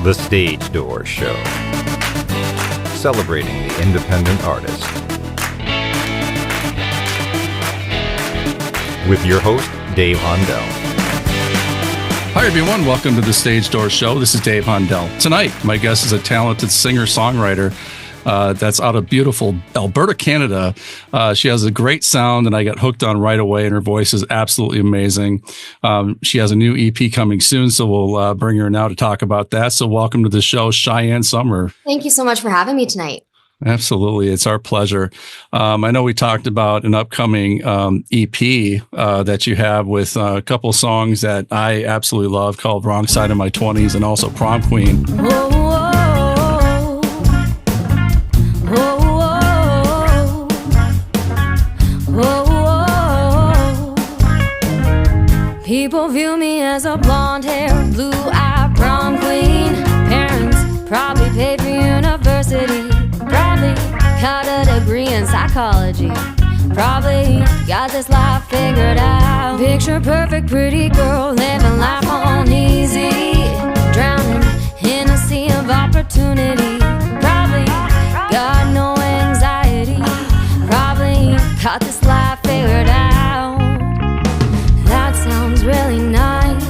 The Stage Door Show, celebrating the independent artist. With your host, Dave Hondel. Hi, everyone. Welcome to The Stage Door Show. This is Dave Hondel. Tonight, my guest is a talented singer-songwriter that's out of beautiful Alberta, Canada. She has a great sound, and I got hooked on right away, and her voice is absolutely amazing. She has a new EP coming soon, so we'll bring her now to talk about that. So welcome to the show, Cheyanne Summer. Thank you so much for having me tonight. Absolutely. It's our pleasure. I know we talked about an upcoming EP that you have with a couple songs that I absolutely love called Wrong Side of My 20s and also Prom Queen. Whoa, whoa, whoa, whoa, whoa, whoa. People view me as a blonde-haired, blue-eyed prom queen. Parents probably paid for university. Probably got a degree in psychology. Probably got this life figured out. Picture perfect pretty girl living life on easy, drowning in a sea of opportunity. Probably got no anxiety. Probably got this life figured out. That sounds really nice,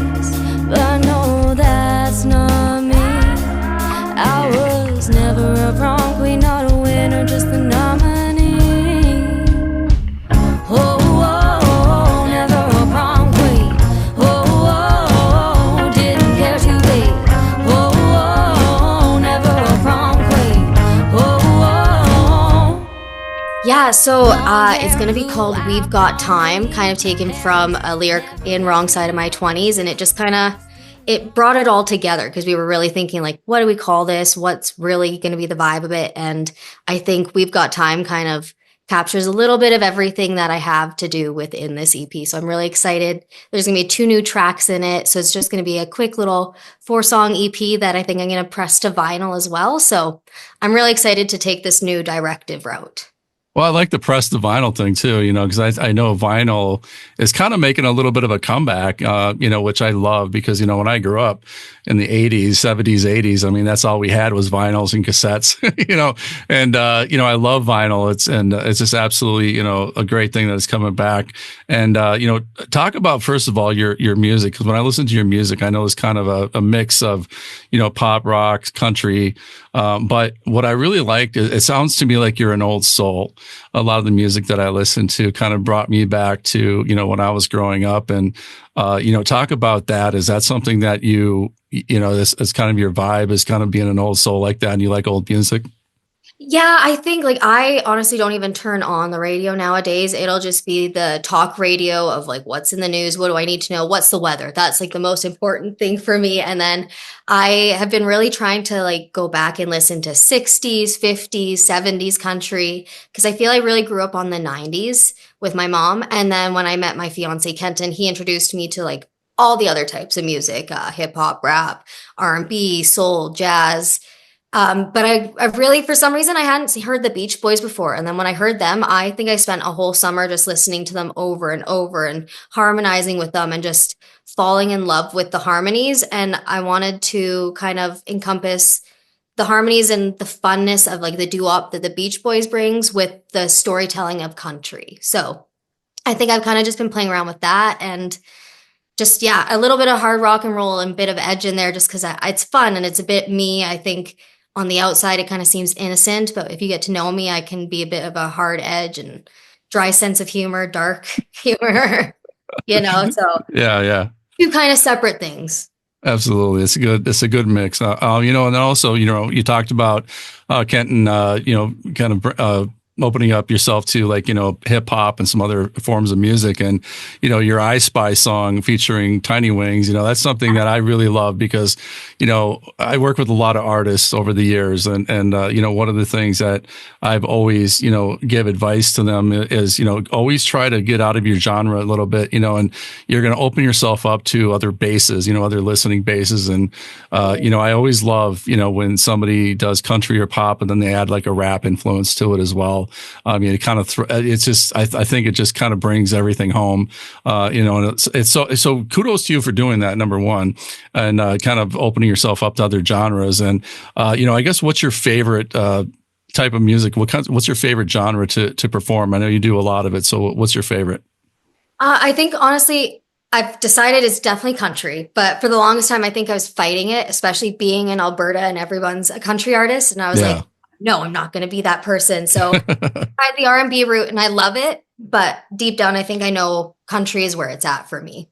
but no, that's not me. I was never a prom queen, not a winner, just the nominee. Oh, oh, oh, never a prom queen. Oh, oh, oh, didn't care to be. Oh, oh, oh, never a prom queen. Oh, oh, oh. Yeah, so it's going to be called We've Got Time, kind of taken from a lyric in Wrong Side of My 20s, and it just kind of it brought it all together because we were really thinking, like, what do we call this? What's really going to be the vibe of it? And I think We've Got Time kind of captures a little bit of everything that I have to do within this EP. So I'm really excited. There's going to be 2 new tracks in it. So it's just going to be a quick little 4-song EP that I think I'm going to press to vinyl as well. So I'm really excited to take this new directive route. Well, I like the press the vinyl thing too, because I know vinyl is kind of making a little bit of a comeback, which I love because, when I grew up in the 80s, 70s, 80s, I mean, that's all we had was vinyls and cassettes, and I love vinyl. It's just absolutely, a great thing that is coming back. And, talk about, first of all, your music, because when I listen to your music, I know it's kind of a mix of, pop, rock, country. But what I really liked, it sounds to me like you're an old soul. A lot of the music that I listened to kind of brought me back to, when I was growing up. And, talk about that. Is that something that this is kind of your vibe, is kind of being an old soul like that, and you like old music? Yeah, I think I honestly don't even turn on the radio nowadays. It'll just be the talk radio of what's in the news. What do I need to know? What's the weather? That's the most important thing for me. And then I have been really trying to go back and listen to 60s, 50s, 70s country, because I feel I really grew up on the 90s with my mom. And then when I met my fiance, Kenton, he introduced me to all the other types of music, hip hop, rap, R&B, soul, jazz. But I really, for some reason, I hadn't heard the Beach Boys before. And then when I heard them, I think I spent a whole summer just listening to them over and over and harmonizing with them and just falling in love with the harmonies. And I wanted to kind of encompass the harmonies and the funness of the doo-wop that the Beach Boys brings with the storytelling of country. So I think I've kind of just been playing around with that and just, a little bit of hard rock and roll and a bit of edge in there just because it's fun and it's a bit me. I think on the outside, it kind of seems innocent, but if you get to know me, I can be a bit of a hard edge and dry sense of humor, dark humor, so yeah. 2 kind of separate things. Absolutely. It's a good mix. And then also, you talked about, Kenton, kind of, opening up yourself to hip hop and some other forms of music, and your I Spy song featuring Tiny Wings, that's something that I really love because I work with a lot of artists over the years, and one of the things that I've always give advice to them is always try to get out of your genre a little bit, and you're going to open yourself up to other bases, other listening bases, and I always love when somebody does country or pop and then they add a rap influence to it as well. well. I mean, it kind of it's just I think it just kind of brings everything home, and it's so kudos to you for doing that, number one, and kind of opening yourself up to other genres. And I guess what's your favorite type of music? What's your favorite genre to perform? I know you do a lot of it, so what's your favorite? I think honestly, I've decided it's definitely country, but for the longest time, I think I was fighting it, especially being in Alberta and everyone's a country artist. And I was like, no, I'm not going to be that person. So I tried the R&B route and I love it. But deep down, I think I know country is where it's at for me.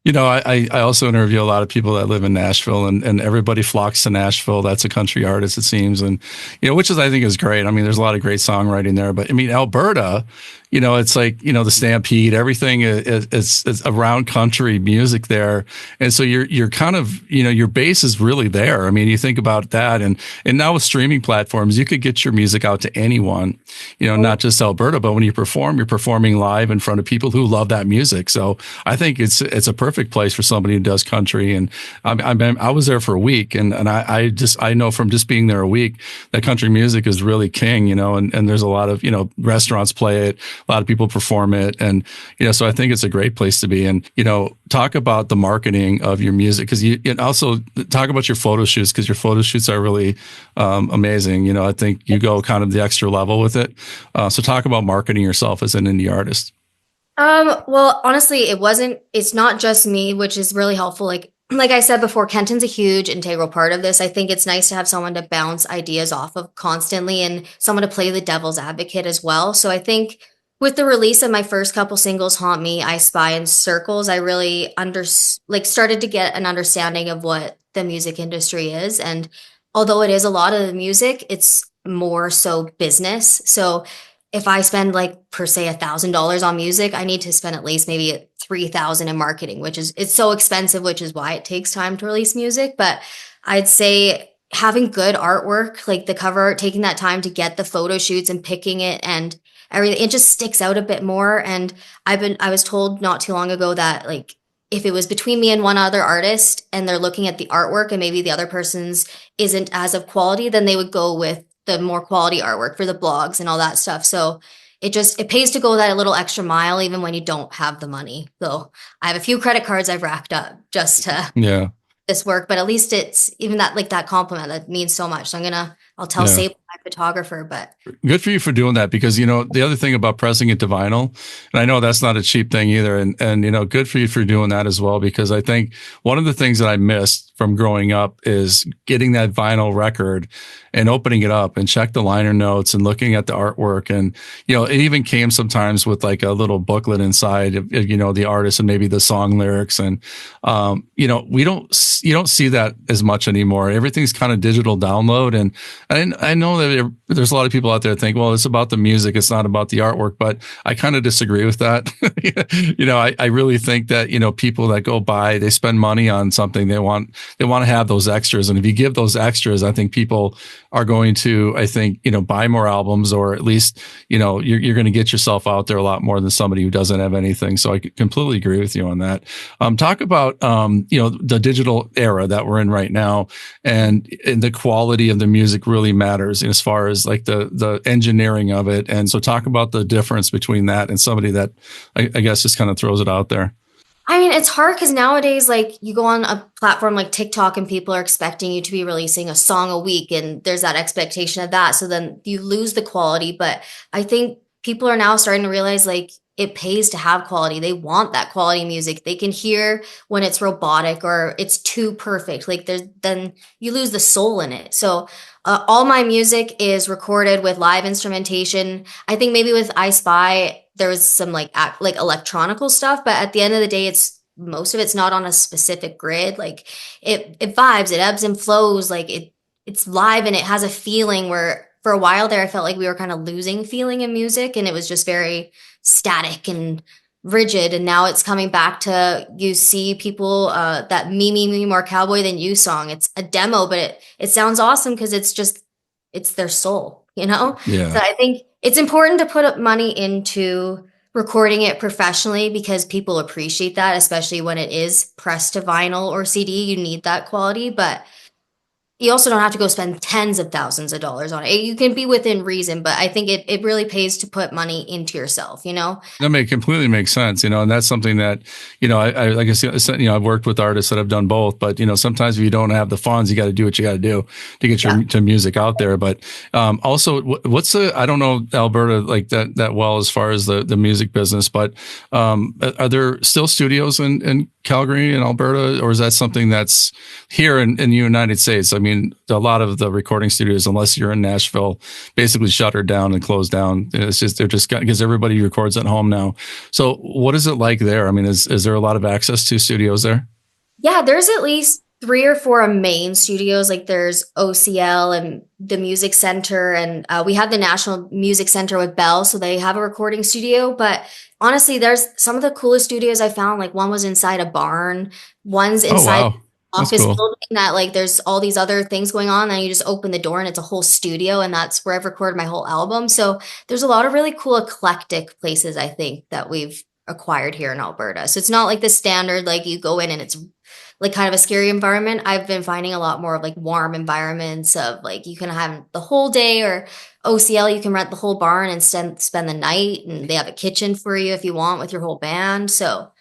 I also interview a lot of people that live in Nashville, and everybody flocks to Nashville. That's a country artist, it seems. And, which is, I think is great. I mean, there's a lot of great songwriting there, but I mean, Alberta, it's like, the Stampede, everything is around country music there. And so you're kind of, your base is really there. I mean, you think about that, and now with streaming platforms, you could get your music out to anyone, not just Alberta, but when you perform, you're performing live in front of people who love that music. So I think it's a perfect place for somebody who does country. And I was there for a week, and I know from just being there a week that country music is really king, and there's a lot of, restaurants play it. A lot of people perform it. And, so I think it's a great place to be. And, talk about the marketing of your music, because and also talk about your photo shoots, because your photo shoots are really amazing. I think you go kind of the extra level with it. So talk about marketing yourself as an indie artist. Well, honestly, it's not just me, which is really helpful. Like I said before, Kenton's a huge integral part of this. I think it's nice to have someone to bounce ideas off of constantly and someone to play the devil's advocate as well. So I think with the release of my first couple singles, Haunt Me, I Spy, and Circles, I really started to get an understanding of what the music industry is. And although it is a lot of the music, it's more so business. So if I spend per se $1,000 on music, I need to spend at least maybe $3,000 in marketing, it's so expensive, which is why it takes time to release music. But I'd say having good artwork, like the cover art, taking that time to get the photo shoots and picking it and everything, it just sticks out a bit more. And I was told not too long ago that if it was between me and one other artist and they're looking at the artwork and maybe the other person's isn't as of quality, then they would go with the more quality artwork for the blogs and all that stuff. So it pays to go that a little extra mile, even when you don't have the money. So I have a few credit cards I've racked up just to this work, but at least it's even that compliment that means so much. So I'll tell Sable, my photographer, but good for you for doing that, because the other thing about pressing it to vinyl, and I know that's not a cheap thing either, and good for you for doing that as well, because I think one of the things that I missed from growing up is getting that vinyl record and opening it up and check the liner notes and looking at the artwork. And, it even came sometimes with a little booklet inside of, the artist and maybe the song lyrics. And, you don't see that as much anymore. Everything's kind of digital download. And I know that there's a lot of people out there that think, well, it's about the music, it's not about the artwork, but I kind of disagree with that. I really think that, people that go by, they spend money on something, they want to have those extras. And if you give those extras, I think people are going to, buy more albums, or at least, you're going to get yourself out there a lot more than somebody who doesn't have anything. So I completely agree with you on that. Talk about, the digital era that we're in right now, and the quality of the music really matters as far as the engineering of it. And so talk about the difference between that and somebody that I guess just kind of throws it out there. I mean, it's hard because nowadays, you go on a platform like TikTok and people are expecting you to be releasing a song a week, and there's that expectation of that. So then you lose the quality. But I think people are now starting to realize it pays to have quality. They want that quality music. They can hear when it's robotic or it's too perfect. Then you lose the soul in it. So all my music is recorded with live instrumentation. I think maybe with I Spy, there was some electronical stuff, but at the end of the day, most of it's not on a specific grid. It vibes, it ebbs and flows. It's live and it has a feeling where for a while there, I felt like we were kind of losing feeling in music, and it was just very static and rigid. And now it's coming back to, you see people, that me more cowboy than you song. It's a demo, but it sounds awesome because it's their soul, Yeah. So I think it's important to put up money into recording it professionally because people appreciate that, especially when it is pressed to vinyl or CD. You need that quality, but you also don't have to go spend tens of thousands of dollars on it. You can be within reason, but I think it really pays to put money into yourself, you know? That completely makes sense, and that's something that, I like I said, I've worked with artists that have done both, but, sometimes if you don't have the funds, you got to do what you got to do to get your to music out there. But also, what's I don't know Alberta like that well as far as the music business, but are there still studios in Calgary and Alberta, or is that something that's here in the United States? I mean, a lot of the recording studios, unless you're in Nashville, basically shuttered down and closed down. It's just because everybody records at home now. So what is it like there? I mean, is there a lot of access to studios there? Yeah, there's at least 3 or 4 main studios. Like there's OCL and the Music Center, and we have the National Music Center with Bell, so they have a recording studio. But honestly, there's some of the coolest studios I found. Like one was inside a barn, one's inside office building that like there's all these other things going on, and you just open the door and it's a whole studio, and that's where I've recorded my whole album. So there's a lot of really cool eclectic places I think that we've acquired here in Alberta. So it's not like the standard like you go in and it's like kind of a scary environment. I've been finding a lot more of like warm environments of like you can have the whole day, or OCL you can rent the whole barn and spend the night, and they have a kitchen for you if you want with your whole band. So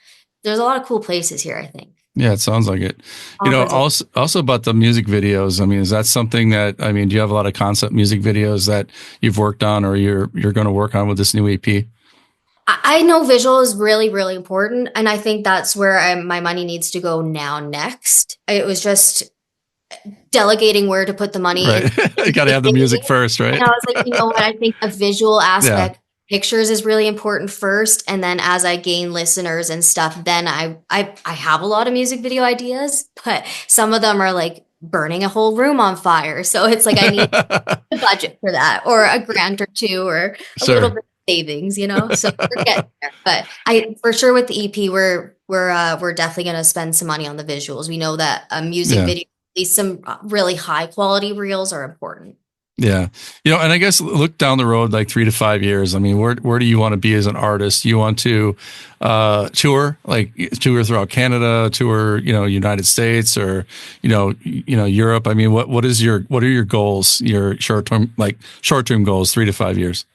there's a lot of cool places here, I think. Yeah, it sounds like it. Also about the music videos. I mean, is that something that, do you have a lot of concept music videos that you've worked on or you're going to work on with this new EP? I know visual is really, really important. And I think that's where my money needs to go next. It was just delegating where to put the money. Right. You got to have the music first, right? And I was like, you know what? I think a visual aspect, pictures is really important first. And then as I gain listeners and stuff, then I have a lot of music video ideas, but some of them are like burning a whole room on fire. So it's like, I need a budget for that, or a grant or two, or a little bit of savings, so we're getting there. But for sure with the EP, we're definitely going to spend some money on the visuals. We know that a music video, at least some really high quality reels, are important. Yeah. And I guess look down the road, like 3 to 5 years. I mean, where do you want to be as an artist? You want to tour throughout Canada, tour, United States, or, Europe. I mean, what are your goals, your short-term goals, 3 to 5 years?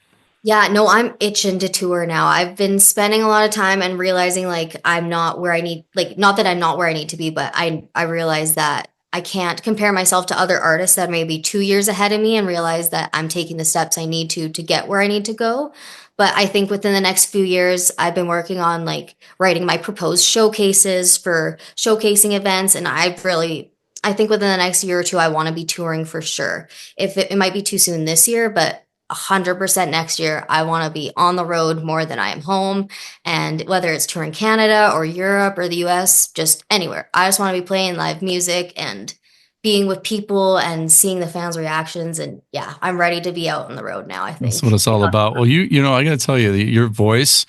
Yeah, no, I'm itching to tour now. I've been spending a lot of time and realizing like I'm not where I need, like, not that I'm not where I need to be, but I realize that I can't compare myself to other artists that may be 2 years ahead of me, and realize that I'm taking the steps I need to get where I need to go. But I think within the next few years, I've been working on like writing my proposed showcases for showcasing events. And I think within the next year or two, I want to be touring for sure. If it might be too soon this year, but 100% next year, I want to be on the road more than I am home. And whether it's touring Canada or Europe or the US, just anywhere, I just want to be playing live music and being with people and seeing the fans' reactions. And yeah, I'm ready to be out on the road now, I think. That's what it's all about. Well, I got to tell you, your voice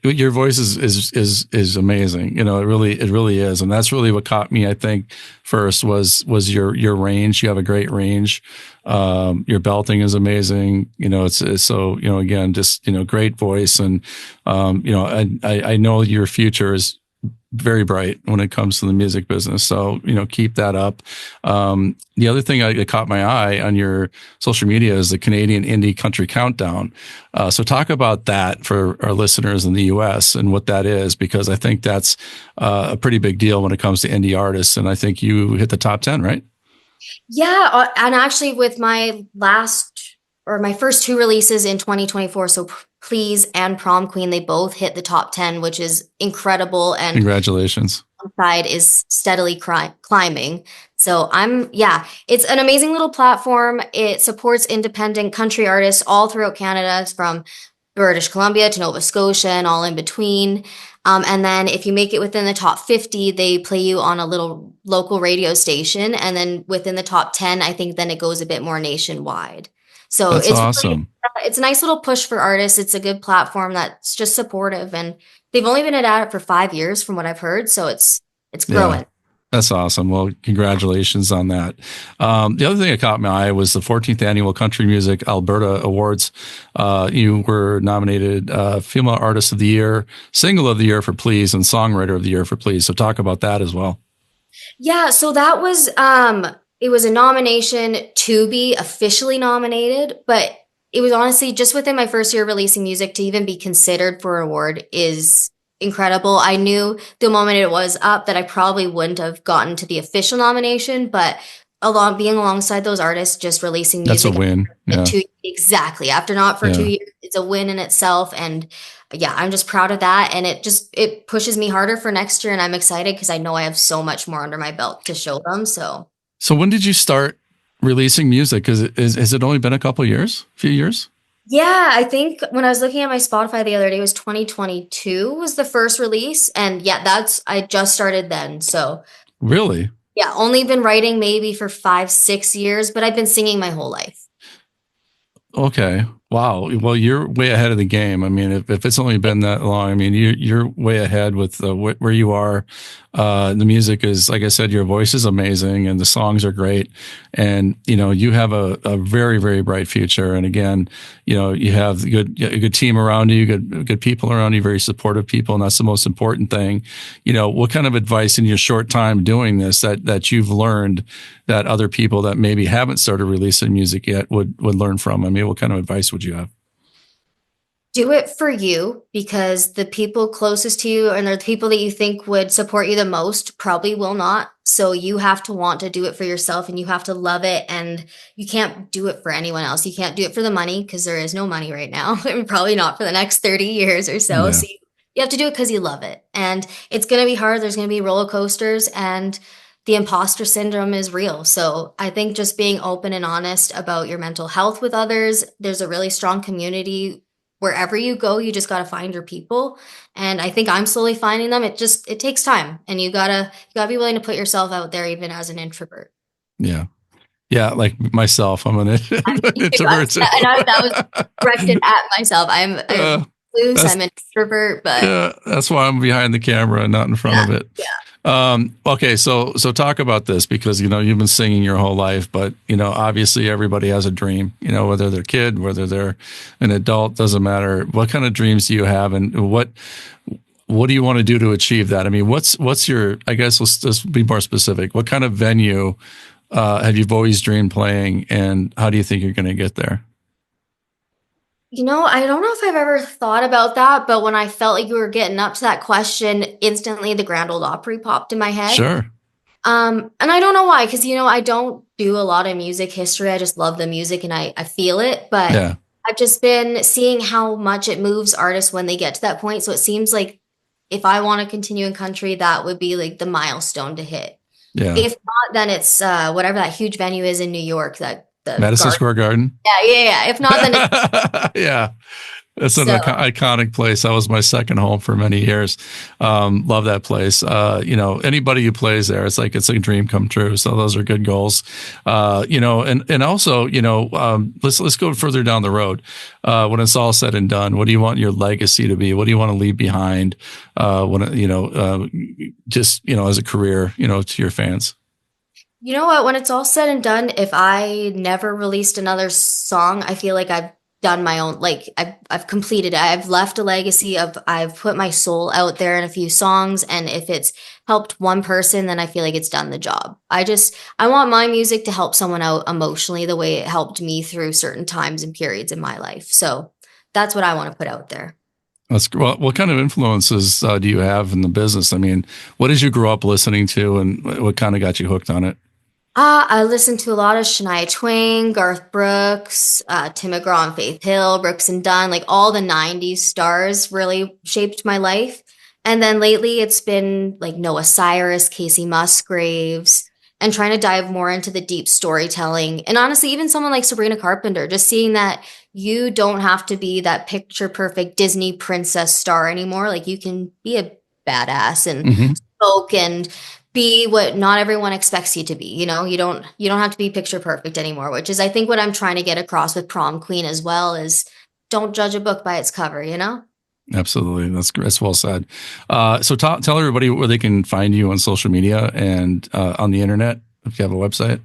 is amazing. It really is. And that's really what caught me, I think, first was your range. You have a great range. Your belting is amazing. It's so, again, just, great voice. And, I know your future is very bright when it comes to the music business. So, keep that up. The other thing that caught my eye on your social media is the Canadian Indie Country Countdown. So talk about that for our listeners in the US and what that is, because I think that's a pretty big deal when it comes to indie artists. And I think you hit the top 10, right? Yeah. And actually with my first 2 releases in 2024, so Please and Prom Queen, they both hit the top 10, which is incredible. And congratulations. Side is steadily climbing. So it's an amazing little platform. It supports independent country artists all throughout Canada, from British Columbia to Nova Scotia and all in between. And then if you make it within the top 50, they play you on a little local radio station. And then within the top 10, I think then it goes a bit more nationwide. So that's it's awesome. Really, it's a nice little push for artists. It's a good platform that's just supportive, and they've only been at it for 5 years from what I've heard. So it's growing. Yeah, that's awesome. Well, congratulations on that. The other thing that caught my eye was the 14th Annual Country Music Alberta Awards. You were nominated Female Artist of the Year, Single of the Year for Please, and Songwriter of the Year for Please. So talk about that as well. Yeah, so that was it was a nomination to be officially nominated, but it was honestly just within my first year releasing music to even be considered for an award is incredible. I knew the moment it was up that I probably wouldn't have gotten to the official nomination, but being alongside those artists, just releasing That's a music win. Yeah. exactly after not for Yeah. 2 years, it's a win in itself. And yeah, I'm just proud of that. And it pushes me harder for next year. And I'm excited because I know I have so much more under my belt to show them. So when did you start releasing music? Because has it only been a couple years, a few years? Yeah, I think when I was looking at my Spotify the other day, it was 2022 was the first release. And yeah, I just started then. So Really? yeah, only been writing maybe for 5, 6 years, but I've been singing my whole life. Okay. Wow. Well, you're way ahead of the game. I mean, if it's only been that long, I mean, you're way ahead with where you are. The music is, like I said, your voice is amazing and the songs are great. And, you have a very, very bright future. And again, you have a good team around you, good people around you, very supportive people. And that's the most important thing. What kind of advice in your short time doing this that you've learned that other people that maybe haven't started releasing music yet would learn from? I mean, what kind of advice would you have? Do it for you because the people closest to you and the people that you think would support you the most probably will not. So you have to want to do it for yourself and you have to love it. And you can't do it for anyone else. You can't do it for the money because there is no money right now. And probably not for the next 30 years or so. Yeah. So you have to do it because you love it. And it's going to be hard. There's going to be roller coasters and the imposter syndrome is real. So I think just being open and honest about your mental health with others, there's a really strong community. Wherever you go, you just got to find your people. And I think I'm slowly finding them. It takes time and you gotta be willing to put yourself out there even as an introvert. Yeah. Yeah. Like myself, I'm an introvert. That was directed at myself. I'm an introvert, but yeah, that's why I'm behind the camera and not in front of it. Yeah. Okay. So talk about this because, you've been singing your whole life, but, obviously everybody has a dream, whether they're a kid, whether they're an adult, doesn't matter. What kind of dreams do you have and what do you want to do to achieve that? I mean, what's your, I guess let's be more specific. What kind of venue, have you always dreamed playing and how do you think you're going to get there? I don't know if I've ever thought about that, but when I felt like you were getting up to that question, instantly the Grand Ole Opry popped in my head. Sure. And I don't know why, because, I don't do a lot of music history. I just love the music and I feel it. But yeah. I've just been seeing how much it moves artists when they get to that point. So it seems like if I want to continue in country, that would be like the milestone to hit. Yeah. If not, then it's whatever that huge venue is in New York, Madison Square Garden. Yeah. If not, then it's yeah. It's an iconic place. That was my second home for many years. Love that place. Anybody who plays there, it's like it's a dream come true. So those are good goals. And also, let's go further down the road. When it's all said and done, what do you want your legacy to be? What do you want to leave behind? As a career, to your fans. You know what? When it's all said and done, if I never released another song, I feel like I've done my own, like I've completed it. I've left a legacy I've put my soul out there in a few songs. And if it's helped one person, then I feel like it's done the job. I want my music to help someone out emotionally the way it helped me through certain times and periods in my life. So that's what I want to put out there. What kind of influences do you have in the business? I mean, what did you grow up listening to and what kind of got you hooked on it? I listened to a lot of Shania Twain, Garth Brooks, Tim McGraw and Faith Hill, Brooks and Dunn, like all the 90s stars really shaped my life. And then lately it's been like Noah Cyrus, Casey Musgraves, and trying to dive more into the deep storytelling. And honestly, even someone like Sabrina Carpenter, just seeing that you don't have to be that picture perfect Disney princess star anymore. Like you can be a badass and spoke and be what not everyone expects you to be. You don't have to be picture perfect anymore, which is I think what I'm trying to get across with Prom Queen as well is don't judge a book by its cover, Absolutely. That's well said. So tell everybody where they can find you on social media and on the internet, if you have a website.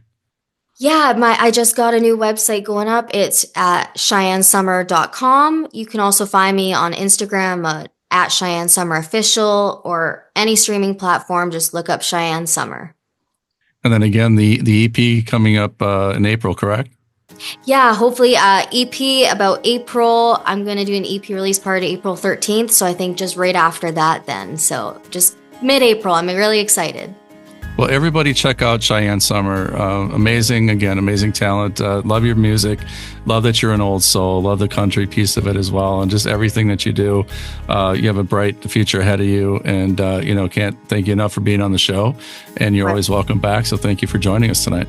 Yeah, I just got a new website going up. It's at CheyanneSummer.com. You can also find me on Instagram at Cheyanne Summer Official or any streaming platform. Just look up Cheyanne Summer. And then again, the EP coming up in April, correct? Yeah, hopefully EP about April. I'm going to do an EP release party April 13th. So I think just right after that then. So just mid-April. I'm really excited. Well, everybody check out Cheyanne Summer. Amazing talent. Love your music. Love that you're an old soul. Love the country piece of it as well. And just everything that you do. You have a bright future ahead of you. And, can't thank you enough for being on the show. And you're always welcome back. So thank you for joining us tonight.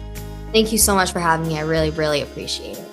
Thank you so much for having me. I really, really appreciate it.